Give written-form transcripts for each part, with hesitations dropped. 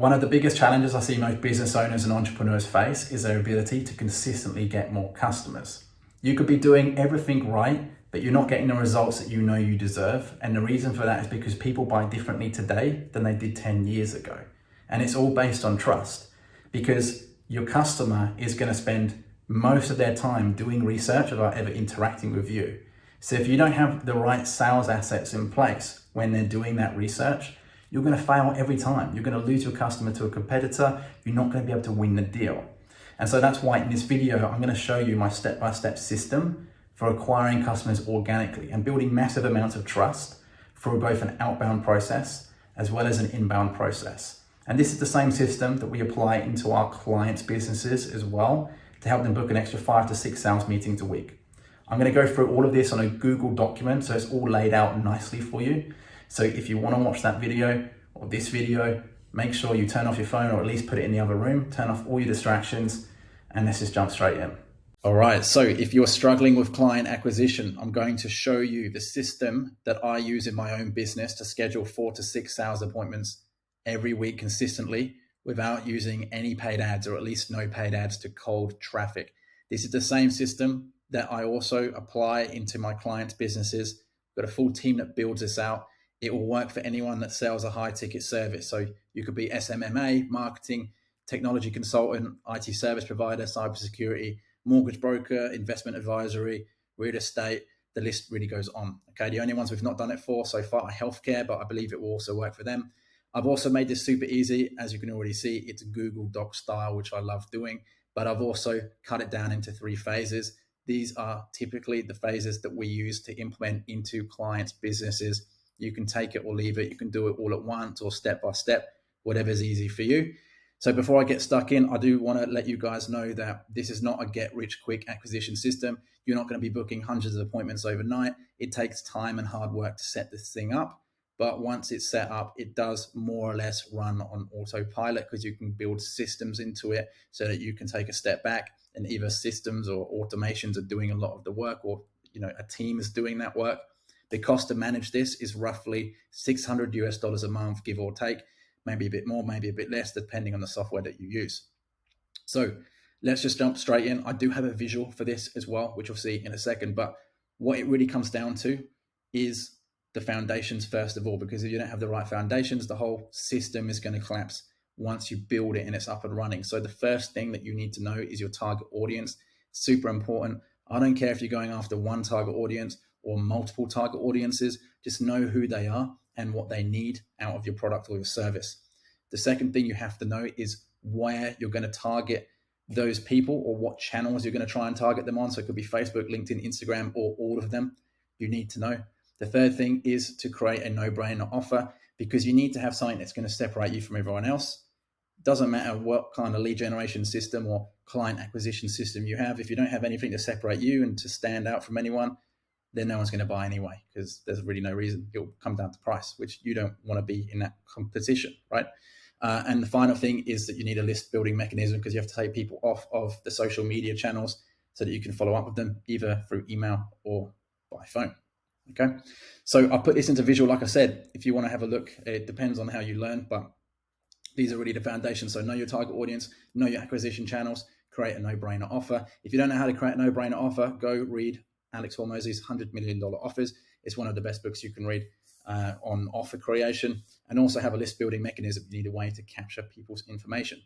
One of the biggest challenges I see most business owners and entrepreneurs face is their ability to consistently get more customers. You could be doing everything right, but you're not getting the results that you know you deserve. And the reason for that is because people buy differently today than they did 10 years ago. And it's all based on trust, because your customer is going to spend most of their time doing research without ever interacting with you. So if you don't have the right sales assets in place when they're doing that research, you're going to fail every time. You're going to lose your customer to a competitor. You're not going to be able to win the deal. And so that's why in this video, I'm going to show you my step-by-step system for acquiring customers organically and building massive amounts of trust through both an outbound process as well as an inbound process. And this is the same system that we apply into our clients' businesses as well to help them book an extra 5 to 6 sales meetings a week. I'm going to go through all of this on a Google document, so it's all laid out nicely for you. So if you want to watch that video or this video, make sure you turn off your phone or at least put it in the other room, turn off all your distractions, and let's just jump straight in. All right, so if you're struggling with client acquisition, I'm going to show you the system that I use in my own business to schedule 4 to 6 sales appointments every week consistently without using any paid ads, or at least no paid ads, to cold traffic. This is the same system that I also apply into my clients' businesses. I've got a full team that builds this out. It will work for anyone that sells a high ticket service. So you could be SMMA, marketing, technology consultant, IT service provider, cybersecurity, mortgage broker, investment advisory, real estate. The list really goes on. Okay, the only ones we've not done it for so far are healthcare, but I believe it will also work for them. I've also made this super easy. As you can already see, it's Google Doc style, which I love doing, but I've also cut it down into 3 phases. These are typically the phases that we use to implement into clients' businesses. You can take it or leave it. You can do it all at once or step by step, whatever's easy for you. So before I get stuck in, I do want to let you guys know that this is not a get rich quick acquisition system. You're not going to be booking hundreds of appointments overnight. It takes time and hard work to set this thing up. But once it's set up, it does more or less run on autopilot, because you can build systems into it so that you can take a step back, and either systems or automations are doing a lot of the work, or a team is doing that work. The cost to manage this is roughly $600 a month, give or take, maybe a bit more, maybe a bit less, depending on the software that you use. So let's just jump straight in. I do have a visual for this as well, which you'll see in a second. But what it really comes down to is the foundations first of all, because if you don't have the right foundations, the whole system is going to collapse once you build it and it's up and running. So the first thing that you need to know is your target audience. Super important. I don't care if you're going after one target audience or multiple target audiences, just know who they are and what they need out of your product or your service. The second thing you have to know is where you're going to target those people, or what channels you're going to try and target them on. So it could be Facebook, LinkedIn, Instagram, or all of them. You need to know. The third thing is to create a no-brainer offer, because you need to have something that's going to separate you from everyone else. Doesn't matter what kind of lead generation system or client acquisition system you have. If you don't have anything to separate you and to stand out from anyone, then no one's going to buy anyway, because there's really no reason. It'll come down to price, which you don't want to be in that competition, right? And the final thing is that you need a list building mechanism, because you have to take people off of the social media channels so that you can follow up with them either through email or by phone. Okay, so I put this into visual. Like I said, if you want to have a look, it depends on how you learn, but these are really the foundations. So know your target audience, know your acquisition channels, create a no-brainer offer. If you don't know how to create a no-brainer offer, go read Alex Hormozi's $100 Million Offers. It's one of the best books you can read on offer creation, and also have a list building mechanism. You need a way to capture people's information.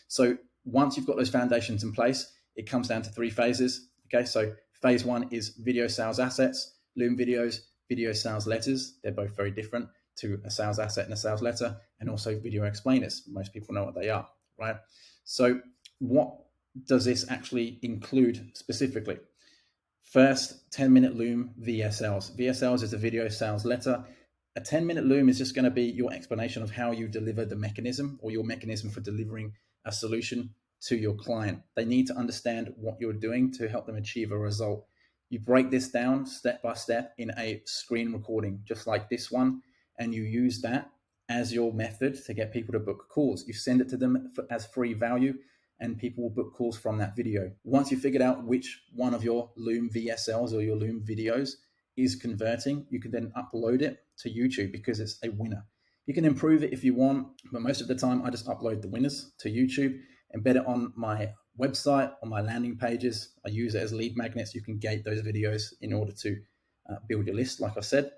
So once you've got those foundations in place, it comes down to 3 phases. Okay, so phase 1 is video sales assets, Loom videos, video sales letters. They're both very different to a sales asset and a sales letter, and also video explainers. Most people know what they are, right? So what does this actually include specifically? First, 10-minute Loom VSLs. VSLs is a video sales letter. A 10-minute Loom is just going to be your explanation of how you deliver the mechanism, or your mechanism for delivering a solution to your client. They need to understand what you're doing to help them achieve a result. You break this down step by step in a screen recording, just like this one, and you use that as your method to get people to book calls. You send it to them as free value, and people will book calls from that video. Once you figured out which one of your Loom VSLs or your Loom videos is converting, you can then upload it to YouTube, because it's a winner. You can improve it if you want, but most of the time I just upload the winners to YouTube, embed it on my website, on my landing pages. I use it as lead magnets. You can gate those videos in order to build your list, like I said.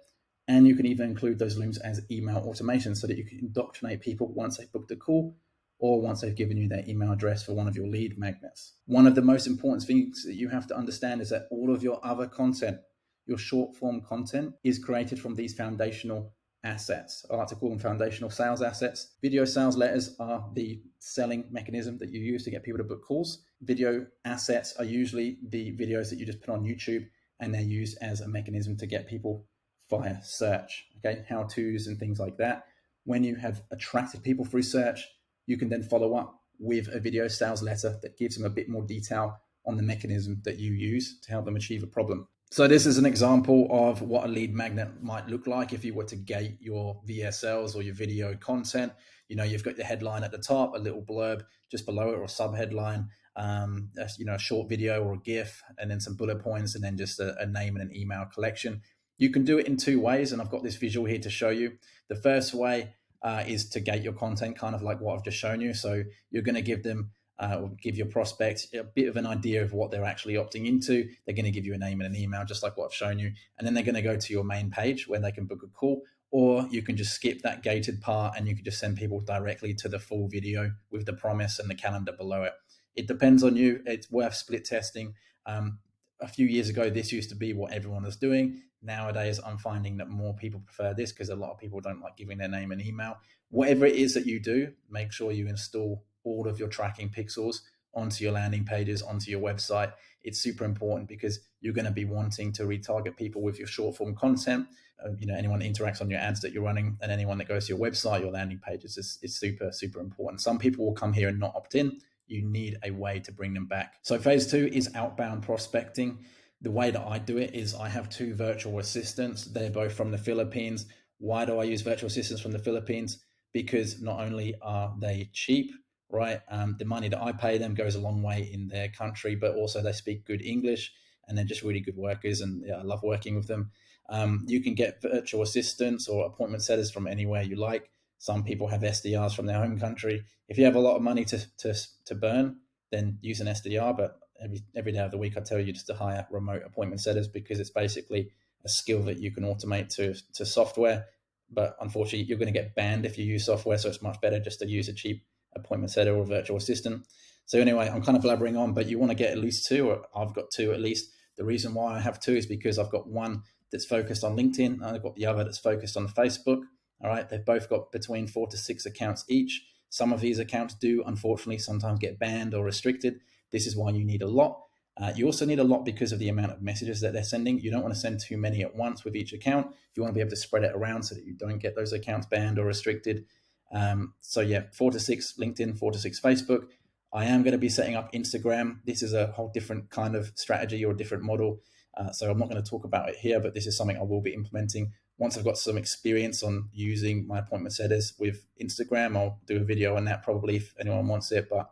And you can even include those looms as email automation so that you can indoctrinate people once they've booked a call or once they've given you their email address for one of your lead magnets. One of the most important things that you have to understand is that all of your other content, your short form content, is created from these foundational assets. I like to call them foundational sales assets. Video sales letters are the selling mechanism that you use to get people to book calls. Video assets are usually the videos that you just put on YouTube, and they're used as a mechanism to get people via search, okay, how-tos and things like that. When you have attracted people through search, you can then follow up with a video sales letter that gives them a bit more detail on the mechanism that you use to help them achieve a problem. So this is an example of what a lead magnet might look like if you were to gate your VSLs or your video content. You've got the headline at the top, a little blurb just below it, or a sub-headline, a short video or a GIF, and then some bullet points, and then just a name and an email collection. You can do it in two ways, and I've got this visual here to show you. The first way is to gate your content, kind of like what I've just shown you. So you're going to give them give your prospects a bit of an idea of what they're actually opting into. They're going to give you a name and an email, just like what I've shown you. And then they're going to go to your main page where they can book a call, or you can just skip that gated part and you can just send people directly to the full video with the promise and the calendar below it. It depends on you. It's worth split testing. A few years ago, this used to be what everyone was doing. Nowadays, I'm finding that more people prefer this because a lot of people don't like giving their name and email. Whatever it is that you do, make sure you install all of your tracking pixels onto your landing pages, onto your website. It's super important because you're going to be wanting to retarget people with your short form content. Anyone that interacts on your ads that you're running, and anyone that goes to your website, your landing pages is super, super important. Some people will come here and not opt in. You need a way to bring them back. So phase 2 is outbound prospecting. The way that I do it is I have 2 virtual assistants. They're both from the Philippines. Why do I use virtual assistants from the Philippines? Because not only are they cheap, right? The money that I pay them goes a long way in their country, but also they speak good English and they're just really good workers, and I love working with them. You can get virtual assistants or appointment setters from anywhere you like. Some people have SDRs from their home country. If you have a lot of money to burn, then use an SDR. But every day of the week, I tell you just to hire remote appointment setters, because it's basically a skill that you can automate to software. But unfortunately, you're going to get banned if you use software. So it's much better just to use a cheap appointment setter or virtual assistant. So anyway, I'm kind of blabbering on, but you want to get at least 2, or I've got 2 at least. The reason why I have 2 is because I've got one that's focused on LinkedIn, and I've got the other that's focused on Facebook. All right, they've both got between 4 to 6 accounts each. Some of these accounts do, unfortunately, sometimes get banned or restricted. This is why you need a lot. You also need a lot because of the amount of messages that they're sending. You don't want to send too many at once with each account. You want to be able to spread it around so that you don't get those accounts banned or restricted. 4 to 6 LinkedIn, 4 to 6 Facebook. I am going to be setting up Instagram. This is a whole different kind of strategy or a different model. So I'm not going to talk about it here, but this is something I will be implementing. Once I've got some experience on using my appointment setters with Instagram, I'll do a video on that probably if anyone wants it. But,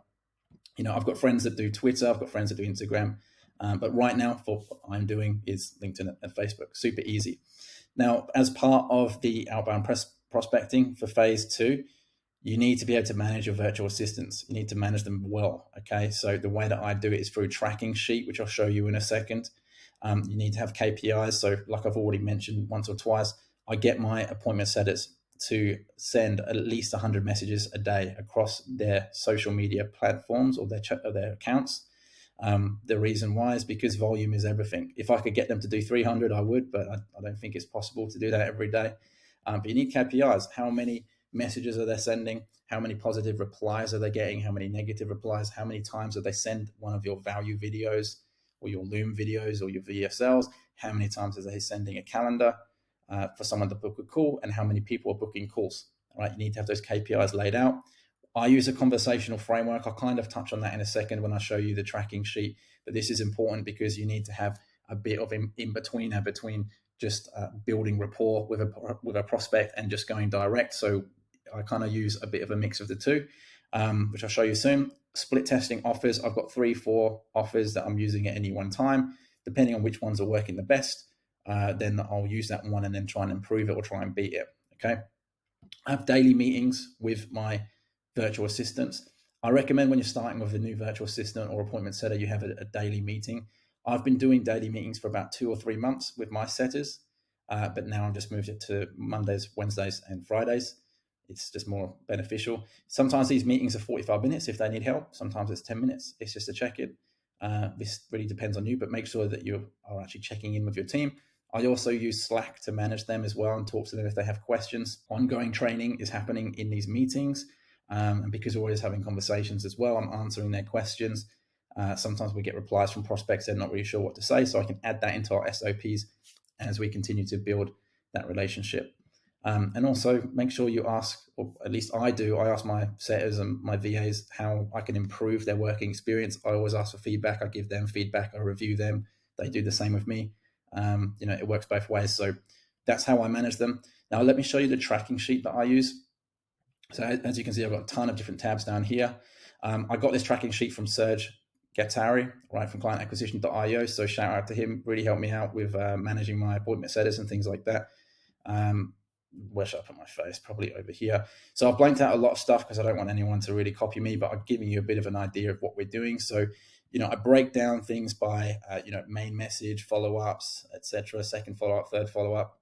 I've got friends that do Twitter. I've got friends that do Instagram. But right now, for what I'm doing is LinkedIn and Facebook. Super easy. Now, as part of the outbound prospecting for phase 2, you need to be able to manage your virtual assistants. You need to manage them well. Okay. So the way that I do it is through a tracking sheet, which I'll show you in a second. You need to have KPIs. So like I've already mentioned once or twice, I get my appointment setters to send at least 100 messages a day across their social media platforms or their accounts. The reason why is because volume is everything. If I could get them to do 300, I would, but I don't think it's possible to do that every day. But you need KPIs. How many messages are they sending? How many positive replies are they getting? How many negative replies? How many times do they send one of your value videos or your Loom videos or your VSLs? How many times are they sending a calendar for someone to book a call? And how many people are booking calls? All right, you need to have those KPIs laid out. I use a conversational framework. I'll kind of touch on that in a second when I show you the tracking sheet. But this is important because you need to have a bit of in-betweener between just building rapport with a prospect and just going direct. So I kind of use a bit of a mix of the two, which I'll show you soon. Split testing offers. I've got 3-4 offers that I'm using at any one time. Depending on which ones are working the best, then I'll use that one and then try and improve it or try and beat it. Okay. I have daily meetings with my virtual assistants. I recommend when you're starting with a new virtual assistant or appointment setter, you have a daily meeting. I've been doing daily meetings for about 2 or 3 months with my setters, but now I've just moved it to Mondays, Wednesdays, and Fridays. It's just more beneficial. Sometimes these meetings are 45 minutes if they need help. Sometimes it's 10 minutes. It's just a check-in. This really depends on you, but make sure that you are actually checking in with your team. I also use Slack to manage them as well and talk to them if they have questions. Ongoing training is happening in these meetings. And because we're always having conversations as well, I'm answering their questions. Sometimes we get replies from prospects, they're not really sure what to say. So I can add that into our SOPs as we continue to build that relationship. And also make sure you ask, or at least I do, I ask my setters and my VAs how I can improve their working experience. I always ask for feedback. I give them feedback. I review them. They do the same with me. It works both ways. So that's how I manage them. Now, let me show you the tracking sheet that I use. So as you can see, I've got a ton of different tabs down here. I got this tracking sheet from Serge Gattari, right, from clientacquisition.io. So shout out to him, really helped me out with managing my appointment setters and things like that. Where should I put my face? Probably over here. So I've blanked out a lot of stuff because I don't want anyone to really copy me, but I'm giving you a bit of an idea of what we're doing. So, I break down things by, main message, follow-ups, etc., second follow-up, third follow-up.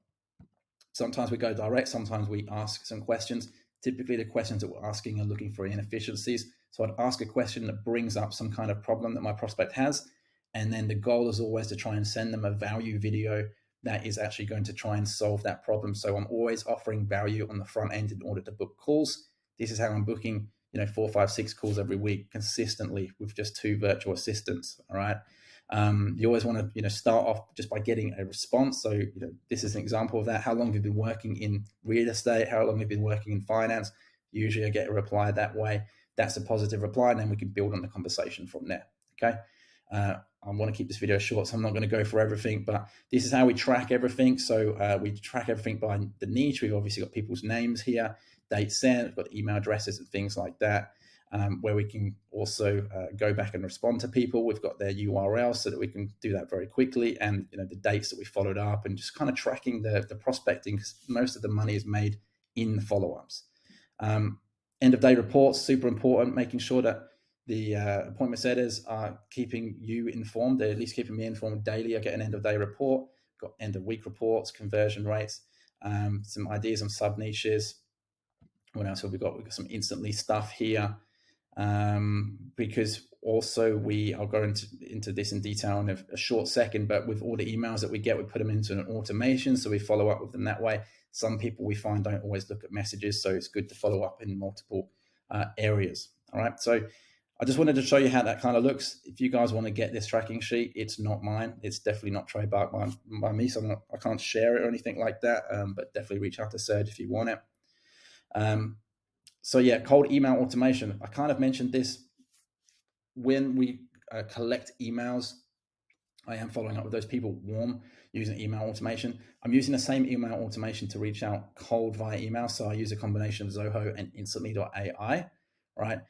Sometimes we go direct. Sometimes we ask some questions. Typically, the questions that we're asking are looking for inefficiencies. So I'd ask a question that brings up some kind of problem that my prospect has. And then the goal is always to try and send them a value video that is actually going to try and solve that problem. So I'm always offering value on the front end in order to book calls. This is how I'm booking, 4, 5, 6 calls every week consistently with just 2 virtual assistants. All right. You always want to, start off just by getting a response. So, this is an example of that. How long have you been working in real estate? How long have you been working in finance? Usually I get a reply that way. That's a positive reply. And then we can build on the conversation from there. Okay. I want to keep this video short, so I'm not going to go for everything, but this is how we track everything. So we track everything by the niche. We've obviously got people's names here, dates sent, we've got email addresses and things like that, where we can also go back and respond to people. We've got their URL so that we can do that very quickly, and the dates that we followed up, and just kind of tracking the prospecting, because most of the money is made in the follow-ups. End of day reports, super important, making sure that the appointment setters are keeping you informed. They're at least keeping me informed daily. I get an end of day report, got end of week reports, conversion rates, some ideas on sub niches. What else have we got? We've got some instantly stuff here, because also I'll go into this in detail in a short second, but with all the emails that we get, we put them into an automation. So we follow up with them that way. Some people we find don't always look at messages. So it's good to follow up in multiple areas. All right. So I just wanted to show you how that kind of looks. If you guys want to get this tracking sheet, it's not mine. It's definitely not trademarked by me, so I can't share it or anything like that, but definitely reach out to Serge if you want it. So yeah, cold email automation. I kind of mentioned this. When we collect emails, I am following up with those people warm using email automation. I'm using the same email automation to reach out cold via email. So I use a combination of Zoho and instantly.ai, right?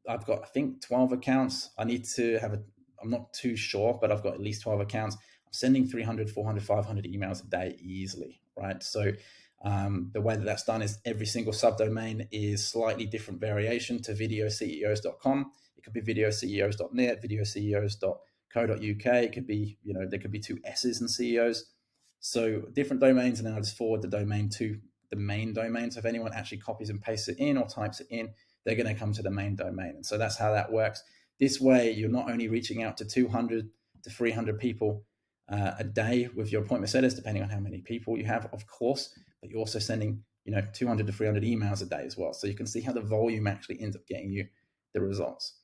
I've got, I think, 12 accounts. I need to have I'm not too sure, but I've got at least 12 accounts. I'm sending 300, 400, 500 emails a day easily, right? So the way that that's done is every single subdomain is slightly different variation to videoceos.com. It could be videoceos.net, videoceos.co.uk. It could be, there could be 2 S's in CEOs. So different domains, and then I just forward the domain to the main domain. So if anyone actually copies and pastes it in or types it in, they're going to come to the main domain. And so that's how that works. This way, you're not only reaching out to 200 to 300 people a day with your appointment setters, depending on how many people you have, of course, but you're also sending 200 to 300 emails a day as well. So you can see how the volume actually ends up getting you the results.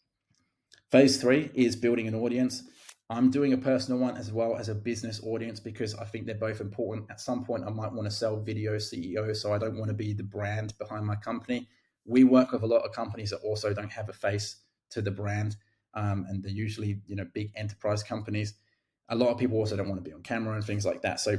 Phase 3 is building an audience. I'm doing a personal one as well as a business audience because I think they're both important. At some point, I might want to sell video CEO, so I don't want to be the brand behind my company. We work with a lot of companies that also don't have a face to the brand, and they're usually big enterprise companies. A lot of people also don't want to be on camera and things like that. So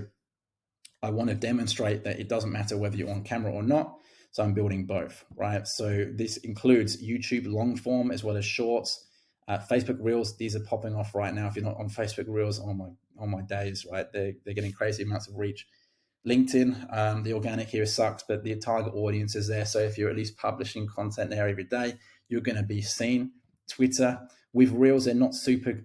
I want to demonstrate that it doesn't matter whether you're on camera or not. So I'm building both, right? So this includes YouTube long form as well as shorts. Facebook Reels, these are popping off right now. If you're not on Facebook Reels, on my days, right? They're getting crazy amounts of reach. LinkedIn, the organic here sucks, but the target audience is there. So if you're at least publishing content there every day, you're going to be seen. Twitter, with Reels, they're not super,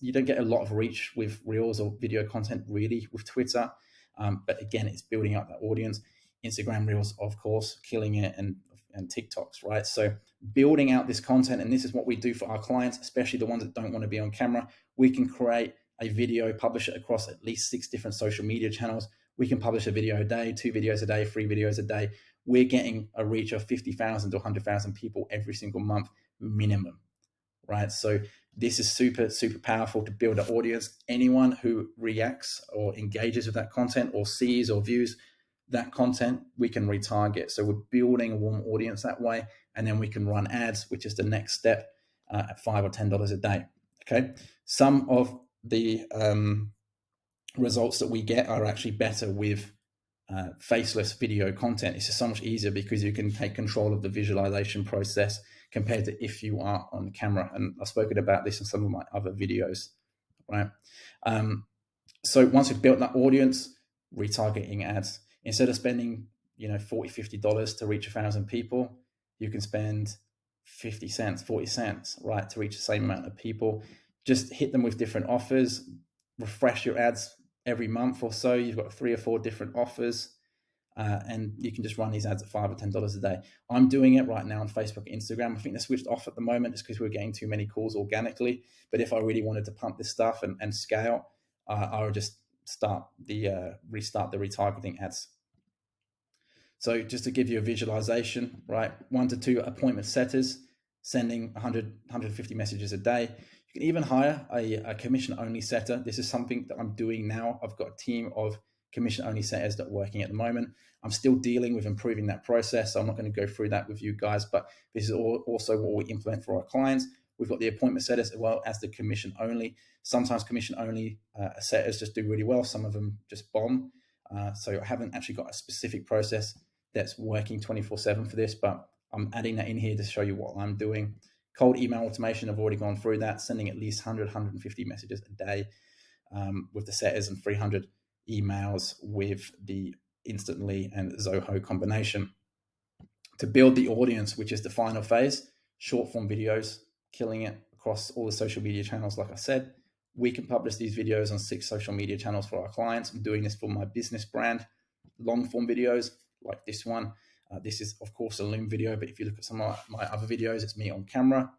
you don't get a lot of reach with Reels or video content really with Twitter. But again, it's building up that audience. Instagram Reels, of course, killing it, and TikToks, right? So building out this content, and this is what we do for our clients, especially the ones that don't want to be on camera. We can create a video, publish it across at least 6 different social media channels. We can publish a video a day, 2 videos a day, 3 videos a day. We're getting a reach of 50,000 to 100,000 people every single month minimum, right? So this is super, super powerful to build an audience. Anyone who reacts or engages with that content or sees or views that content, we can retarget. So we're building a warm audience that way, and then we can run ads, which is the next step, at $5 or $10 a day. Okay. Some of the results that we get are actually better with faceless video content. It's just so much easier because you can take control of the visualization process compared to if you are on camera. And I've spoken about this in some of my other videos, right? So once you've built that audience, retargeting ads. Instead of spending, $40, $50 to reach 1,000 people, you can spend 50 cents, 40 cents, right, to reach the same amount of people. Just hit them with different offers, refresh your ads every month or so. You've got 3 or 4 different offers, and you can just run these ads at $5 or $10 a day. I'm doing it right now on Facebook and Instagram. I think they're switched off at the moment just because we're getting too many calls organically. But if I really wanted to pump this stuff and scale, I would just restart the retargeting ads. So just to give you a visualization, right? 1 to 2 appointment setters, sending 100, 150 messages a day. You can even hire a commission-only setter. This is something that I'm doing now. I've got a team of commission-only setters that are working at the moment. I'm still dealing with improving that process, so I'm not going to go through that with you guys, but this is also what we implement for our clients. We've got the appointment setters as well as the commission-only. Sometimes commission-only setters just do really well. Some of them just bomb. So I haven't actually got a specific process that's working 24/7 for this, but I'm adding that in here to show you what I'm doing. Cold email automation, I've already gone through that, sending at least 100, 150 messages a day with the setters, and 300 emails with the Instantly and Zoho combination. To build the audience, which is the final phase, short form videos, killing it across all the social media channels. Like I said, we can publish these videos on 6 social media channels for our clients. I'm doing this for my business brand. Long form videos like this one. This is, of course, a Loom video, but if you look at some of my other videos, it's me on camera.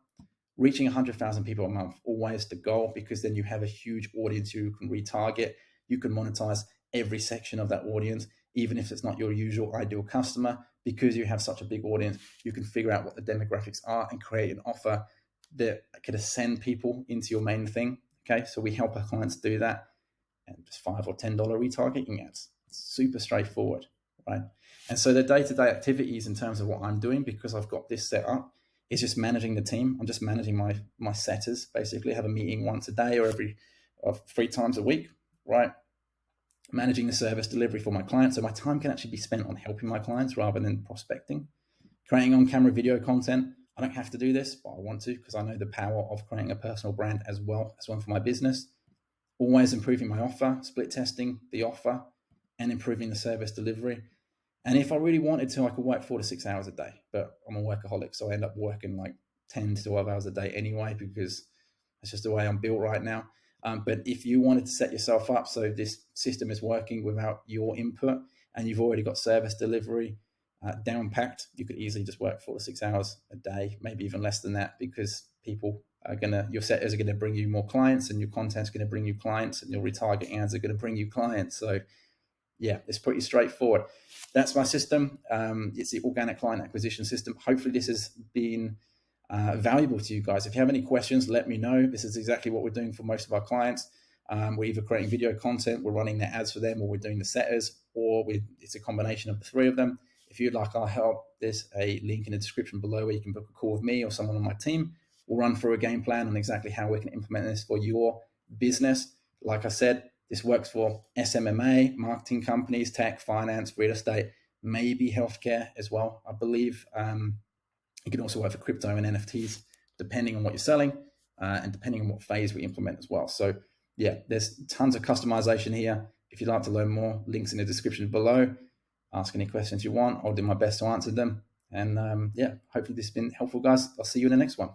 Reaching 100,000 people a month, always the goal, because then you have a huge audience you can retarget. You can monetize every section of that audience, even if it's not your usual ideal customer. Because you have such a big audience, you can figure out what the demographics are and create an offer that could ascend people into your main thing. Okay, so we help our clients do that, and just $5 or $10 retargeting ads. It's super straightforward, right? And so the day-to-day activities in terms of what I'm doing, because I've got this set up, is just managing the team. I'm just managing my setters. Basically, I have a meeting once a day or 3 times a week, right? Managing the service delivery for my clients, so my time can actually be spent on helping my clients rather than prospecting. Creating on-camera video content. I don't have to do this, but I want to because I know the power of creating a personal brand as well as one for my business. Always improving my offer, split testing the offer, and improving the service delivery. And if I really wanted to, I could work 4 to 6 hours a day, but I'm a workaholic, so I end up working like 10 to 12 hours a day anyway, because that's just the way I'm built right now. But if you wanted to set yourself up so this system is working without your input, and you've already got service delivery down packed, you could easily just work 4 to 6 hours a day, maybe even less than that, because your setters are going to bring you more clients, and your content's going to bring you clients, and your retargeting ads are going to bring you clients. So yeah, it's pretty straightforward. That's my system. It's the organic client acquisition system. Hopefully this has been valuable to you guys. If you have any questions, let me know. This is exactly what we're doing for most of our clients. We're either creating video content, we're running their ads for them, or we're doing the setters, or it's a combination of the 3 of them. If you'd like our help, there's a link in the description below where you can book a call with me or someone on my team. We'll run through a game plan on exactly how we can implement this for your business. Like I said, this works for SMMA, marketing companies, tech, finance, real estate, maybe healthcare as well. I believe it can also work for crypto and NFTs, depending on what you're selling and depending on what phase we implement as well. So yeah, there's tons of customization here. If you'd like to learn more, links in the description below. Ask any questions you want. I'll do my best to answer them. And hopefully this has been helpful, guys. I'll see you in the next one.